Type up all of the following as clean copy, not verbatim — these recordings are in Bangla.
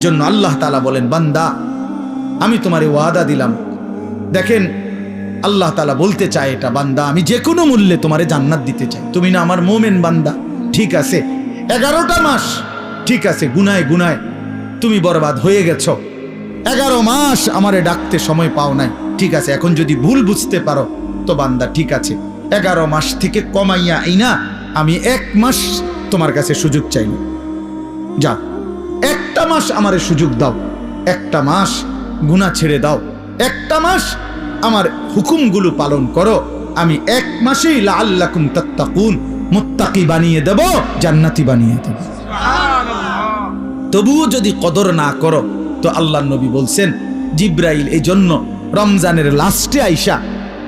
জন্য আল্লাহ তাআলা বলেন, বান্দা আমি তোমারে ওয়াদা দিলাম। দেখেন আল্লাহ তাআলা বলতে চায় এটা, বান্দা আমি যে কোনো মূল্যে তোমারে জান্নাত দিতে চাই। তুমি না আমার মোমেন বান্দা, ঠিক আছে 11টা মাস, ঠিক আছে গুনায় গুনায় তুমি বরবাদ হয়ে গেছো। 11 মাস আমারে ডাকতে সময় পাও নাই, ঠিক আছে। এখন যদি ভুল বুঝতে পারো তো বান্দা ঠিক আছে, 11 মাস থেকে কমাইয়া আইনা আমি 1 মাস তোমার কাছে সুযোগ চাইনি। যা একটা মাস আমারে সুযোগ দাও, একটা মাস গুনাহ ছেড়ে দাও, একটা মাস আমার হুকুমগুলো পালন করো। আমি 1 মাসেই লাআল্লাকুম তাত্তাকুন মুত্তাকি বানিয়ে দেব, জান্নাতি বানিয়ে দেব। তবুও যদি কদর না করো তো আল্লাহর নবী বলছেন, জিব্রাইল এই জন্য রমজানের লাস্টে আইসা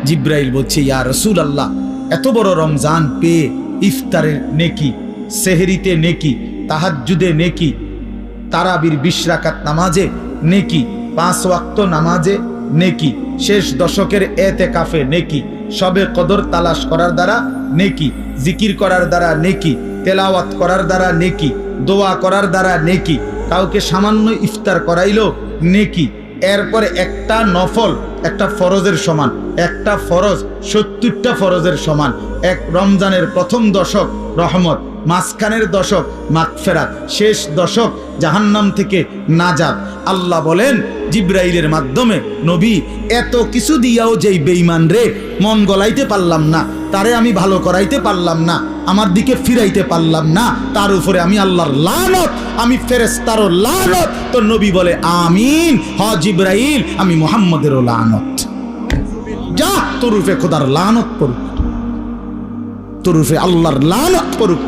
জিব্রাইল বলছে, ইয়া রাসূলুল্লাহ এত বড় রমজান পেয়ে ইফতারের নেকি, সেহরিতে নেকি, তাহাজ্জুদে নেকি, তারাবির 20 রাকাত নামাজে নেকি, 5 ওয়াক্ত নামাজে নেকি, শেষ দশকের এতেকাফে নেকি, সবে কদর তালাশ করার দ্বারা নেকি, জিকির করার দ্বারা নেকি, তেলাওয়াত করার দ্বারা নেকি, দোয়া করার দ্বারা নেকি, কাউকে সামান্য ইফতার করাইলো নেকি, এরপরে একটা নফল একটা ফরজের সমান, একটা ফরজ 70টা ফরজের সমান, এক রমজানের প্রথম দশক রহমত, মাঝখানের দশক মাগফিরাত, শেষ দশক জাহান্নাম থেকে নাজাত। আল্লাহ বলেন জিব্রাইলের মাধ্যমে, নবী এত কিছু দিয়াও যেই বেঈমান রে মন গলাইতে পারলাম না, তারে আমি ভালো করাইতে পারলাম না, আমার দিকে ফিরাইতে পারলাম না, তার উপরে আমি আল্লাহর লানত, আমি ফেরেশতারও লানত। তো নবী বলে আমিন, হ জিব্রাইল আমি মুহাম্মদেরও লানত। যা তোর উপরে খোদার লানত পড়ুক, তোর উপরে আল্লাহর লানত পড়ুক।